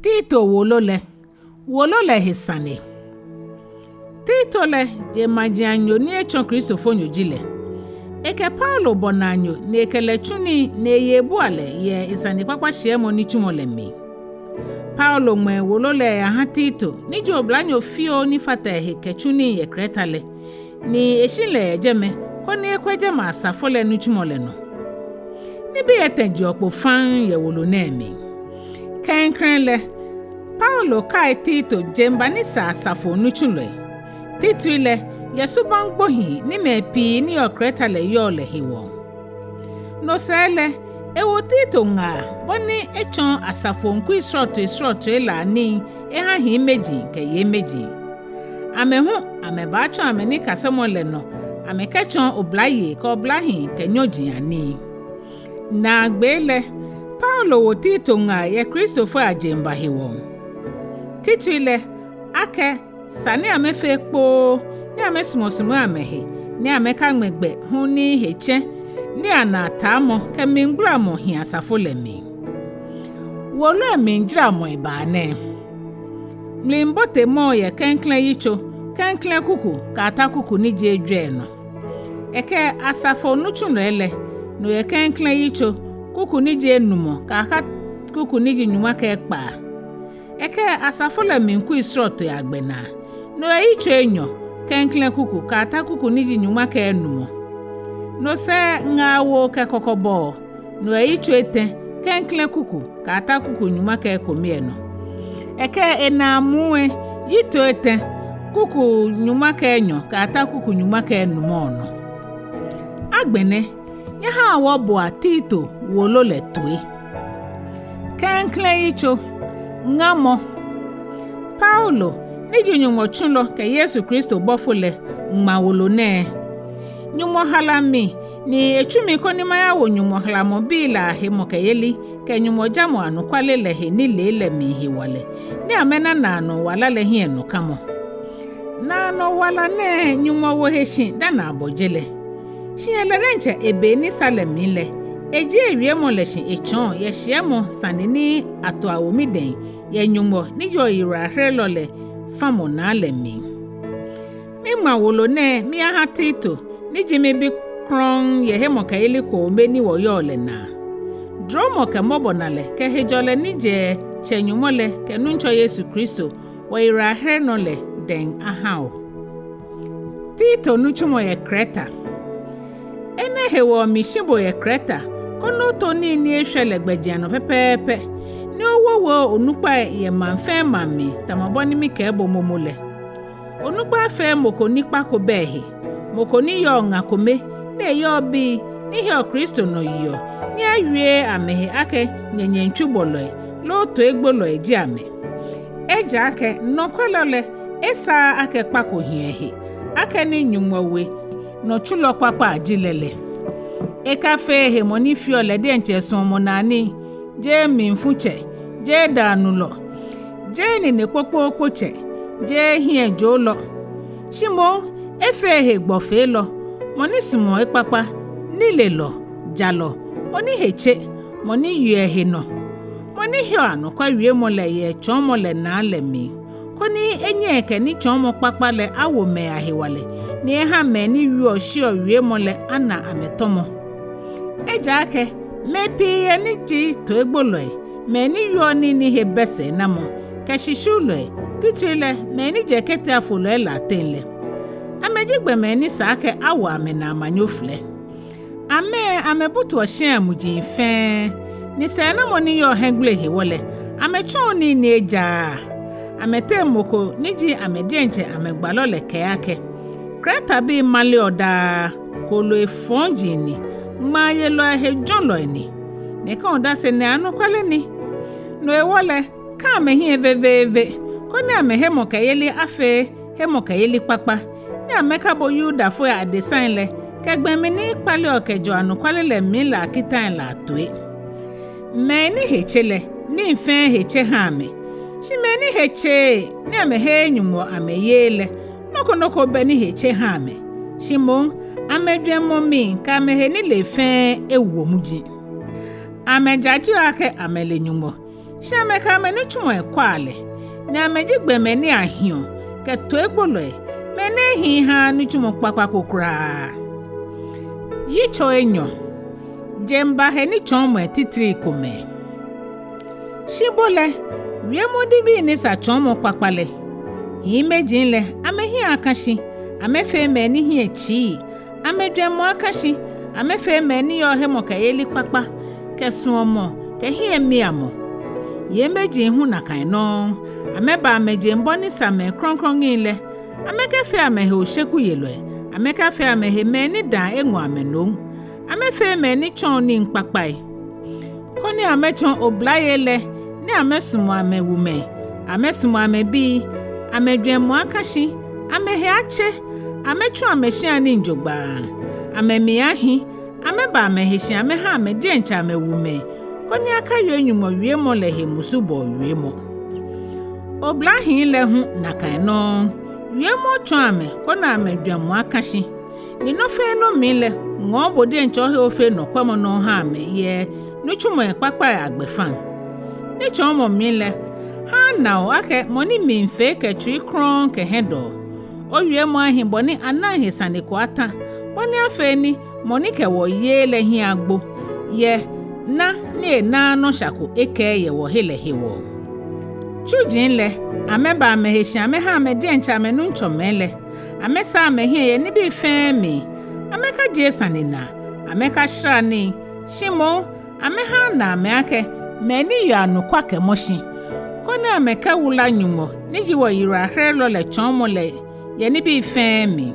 Tito Wole he Sane. Tito le je majianyo ni echon Kristofonyo jile. Eke Paulo bonanyo ni ekele chuni ne yebu ale ye isani papa shiemo ni chumole mi. Paulo mwe Wole ya ha Tito ni jo blanyo fio ni fata he kechuni ye kretale ni eshile jeme ko ni ekweje ma asafole ni chumole no. Ni bi etenji okpo fan ye Wole na mi. Klɛŋklɛŋ le Paulo kai Tito jemba ni sa asafo nu chunle. Titri le yesuban gbohi ni mepi ni okreta le yo le hiwo. No sele ewo Tito nga boni echon asafo nku isroto la ni ha hi meji ke ye meji. Amehu ameba cho ameni kasemo le no amekechon oblaye ka oblahi ke nyoji ani. Na gbele Paulo wo Tito nga ye Kristofo ajemba hiwo. Titri le ake Sane amefe kpo ni amesumosumo amehe ni ameka gbegbe hu ni heche ni anata mo ke mingbra mo hi asafo le mi. Wole minjra mo ibane. Mlimbote mo ye Klɛŋklɛŋ yicho Klɛŋklɛŋ kuku ka ata kuku ni je dwe no. Eke asafo nu chunele no ye Klɛŋklɛŋ yicho kuku ni je numo ka aka kuku ni je nyuma ka ekpa. Eke asafo le minku isroto ya gbena. No yicho Enyɔ Klɛŋklɛŋ kuku ka ata kuku ni je nyuma ka enumo. No se ngawo ke kokobo. No Yitso Etɛ Klɛŋklɛŋ kuku ka ata kuku nyuma ka ekomie no. Eke enamue Yitso Etɛ kuku nyuma ka Enyɔ ka ata kuku nyuma ka enumo no. Agbene nye ha wo bo Tito Wole le toe. Klɛŋklɛŋ yicho ngamo Paulo niji nyumo chunlo ke Yesu Kristo bofule ngma Wole ne. Nyumo halami ni echumi ko ni maya wo nyumo halamo bila he mokeyeli ke nyumo jamo anukwale le he ni lele mi hiwale. Ni amena na no wala le hi eno kamo. Na no wala ne nyumo wo heshi dana abojele. Shiele renche ebe ni salemi le. Eji ewie mo le shi echon ye shiemo sanini ato awomiden ye nyumo ni jo ira hrelole famo na le mi. Mi ma Wole ne mi aha Tito ni jimi bi kron ye he mo ka ile ko me ni wo yo le na. Dromo ke mobo na le ke hejole ni je chenyumo le ke nuncho Yesu Kristo wo ira hrenole den ahao. Tito nuchumo ye Kreta. Ene hewo mishibo ye Kreta. Kono to ni ehwele gbajiano pepepe ni owowo onupa ye manfe mami tamaboni mi ke bo momole onupa fe moko nipa ko behe moko ni yo ngakome na yo bi ni he Kristo no yo ni awie amehe ake nyenye ntwubolo lo to egbolo eji ame eja ake nokwelole esa ake pako hiehe ake ni nyumwawe no chulo papa ajilele Ekafe he moni fiole de nche somo nani je minfuche je danulo je ni ne popo poche je hie jolo shimo efe he gbofe lo moni sumo epapa nile lo jalo moni heche moni yue he no moni hio anu kwa wie mole ye chomo le na le mi koni enye ke ni chomo papa le awo me ahiwale ni ha me ni yuo shio wie mole ana ametomo Ejake mepi ye ni ji to egboloe me ni yo ni he bese namo ke shishuloe titrile me ni je kete afolo la tenle amejigbe me ni sake awo ame na amanyofle ame butu ohia muji fe ni se na mo ni yo hengle he wole amechon ni eja amete moko ni ji amedienche amegbalole ke ake Kreta bi mali oda kolo efonji ni ma ye lo he jolo ni ne ka onda se ne anu kwale ni no e wole ka me hi eveve ko ne ame he mo ka yeli afe he mo ka yeli papa ne ame ka bo yuda fo ya design le ke gbe mi ni pale okejo anu kwale le mi la kitan la toe me ni hechele ni mfe heche ha me shi me ni heche ne ame he nyumo ame yele noko be ni heche ha me shi mo amedwe momi ka mehe ni le fe ewo muji amejaji ake amele nyumo Shameka menu chumo ekwale. Na mejigbe meni ahio. Ke to egbolo mene hi ha nu chumo kpakpa kokra. Yitso Enyɔ. Jemba he ni chomo etitiri kome. Shibole. Wiemodi bi ni sa chomo kpakpale. Imejinle amehi akashi. Amefe meni hi echi. Amedwemo akashi. Amefe meni yo he mokayeli kpakpa. Ke suomo. Ke hi emiamo. Yemeji hu na kan no. Ameba ameje mboni same kronkron ile. Ameke fe amehe osheku yelwe. Ameka fe amehe meni da enwo amenom. Amefe meni chon ni nkpakpai. Koni amechon oblayele ni amesumo amewume. Amesumo amebi. Amedwemo akashi. Amehe ache. Amechu ameshi ani njogba. Amemiahi. Ameba ameheshi ameha amejencha amewume. Koni aka yenyumo wiemo lehe musubo wiemo. Oblahi lehu na kaino. Wiemo chwame kona amedwamo akashi. Ni no fe no mile ngo bode nchohe ofe no kwamo no ha me ye no chumo ekpakpa agbefan. Ni chomo mile ha na o ake moni minfe ke twi kron ke hedo. O wiemo ahin boni anahi Sane kwata. Boni afeni moni ke wo ye lehi agbo. Ye na ni na no shako eke ye wo hele hewo. Chujinle ameba ameheshi ameha amejencha amenu nchomele. Amesa amehe ye ni bi femi. Ameka je Sane na. Ameka shrani. Shimo ameha na ameake meni yo anukwa ke moshi. Kone ameka wula nyumo niji wo yira hrelo le chomo le ye ni bi femi.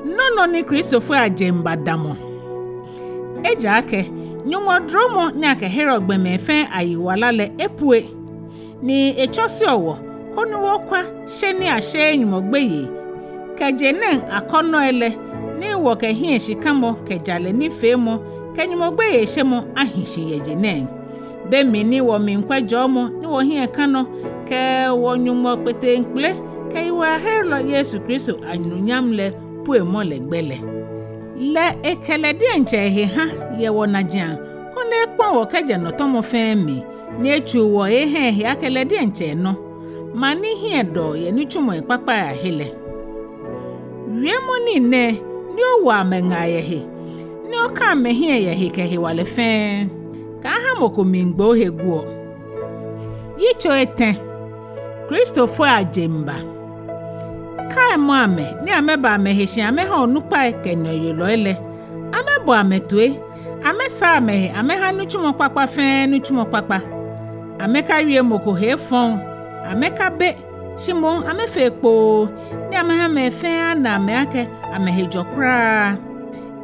Nono ni Christopher ajemba damo. Eja ake nyumo dromo ni ake hero gbeme fe ayiwala le epue. Ni echosi owo koni wokwa sheni ashe nyumo gbeye. Kejenen akono ele ni wo ke hie shikamo kejale ni femo kenyumo gbeye shemo ahishi yejenen. Be mi ni wo mi nkwa jomo ni wo hie kano ke wo nyumo pete nkple ke iwa herlo Yesu Kristo anyunyam le pue mo le gbele. Le ekele di enche he ha ye wo na jan kone ekpon wo keje no tomo femi ni echu wo he akele di enche no mani hie do ye ni chumo ekpakpa ya hele. Wiemo ni ne ni owo amenga ye he ni oka mehie ye he ke he wale fe ka ha moko mingbo he guo. Yitso Etɛ Christopher ajemba kai mo ame ni ameba ameheshi ameha onukpa kenyo yelo ele amebo ametue amesa amehe ameha nuchumo kpakpa fe nuchumo kpakpa ameka wie moko he fon ameka be shimo amefe ekpo ni ameha mefe na ameake amehe jokra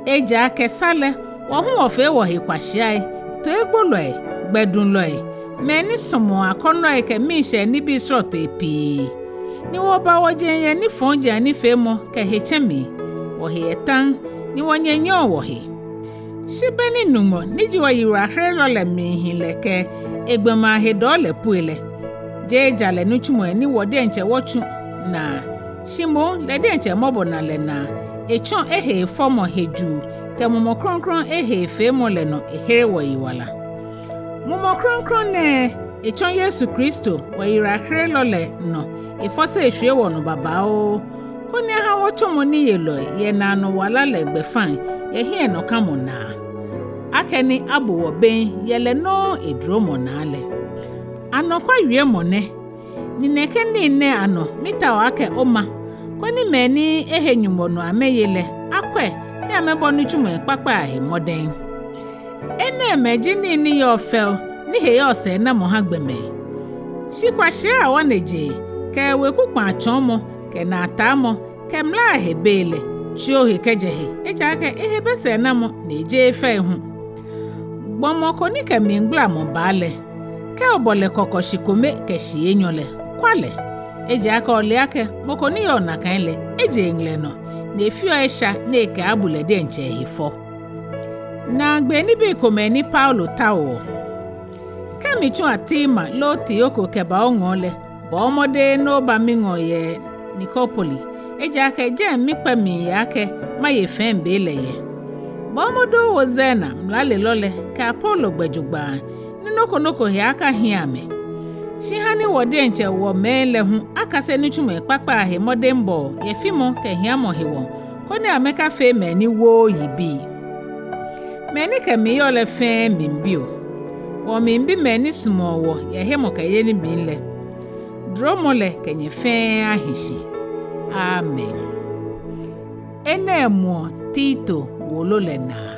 eja ake sale wo hu ofe wo he kwahia to egbolo gbedun lo meni somo akono ke mi se ni bi sroto epi. Ni wo ba wo jenye ni fonja ni femo ke hechemi wo he etan ni wonyenyo wo he shibeni numo ni jiwa yira hrelo le mihile ke egbema he dole puele je jale nu chumo ni wo de nche wochu na shimo le de nche mobo na le na echon ehe fomo heju ke momo kronkron ehe femo le no ehere wo yiwala momo kronkron ne echon Yesu Kristo wo yira hrelo le no ifose ehwe wo no baba o koni ha wo chomo ni yelo ye na no wala le gbefan ye hie no kamona akeni abo wo ben yele no edromo na ale anokwa wie mone ni neke ni ne ano mita wake oma koni meni ehenyumo no ameyele akwe ni amebo no chumo ekpakpa he moden ene meji ni yo fel ni he yo se na mo ha gbeme shikwahye a waneje ke wekukpa achomo ke na atamo ke mla hebele chiohe kejehe eja ke ehebese na mo na eje efe hu gbomoko ni ke mingla mo bale ke obole kokoshikome ke shienyole kwale eja ka ole ake moko ni yo na kanle eje engle no na efio esha na eke abule de nche hifo na gbe ni bi komeni Paulo tawo kemi chu atima lo tioko ke ba ongole bo mode no ba mingo ye Nikopoli eja ke je mi pa mi yake ma ye fembe le ye bo modo wo zena mlale lole ka Apollo gbejugba noko he aka hia me shihani wode enche wo mele hu aka se ni chume papa he modembo ye fimo ke hia mo he won koni ameka fe mani wo yibi mani ke mi yo le fe mimbio wo mimbi mani sumo wo ye he mo ke ye ni binle dromole ke nye fe ahishi amen ene mo Tito Wole na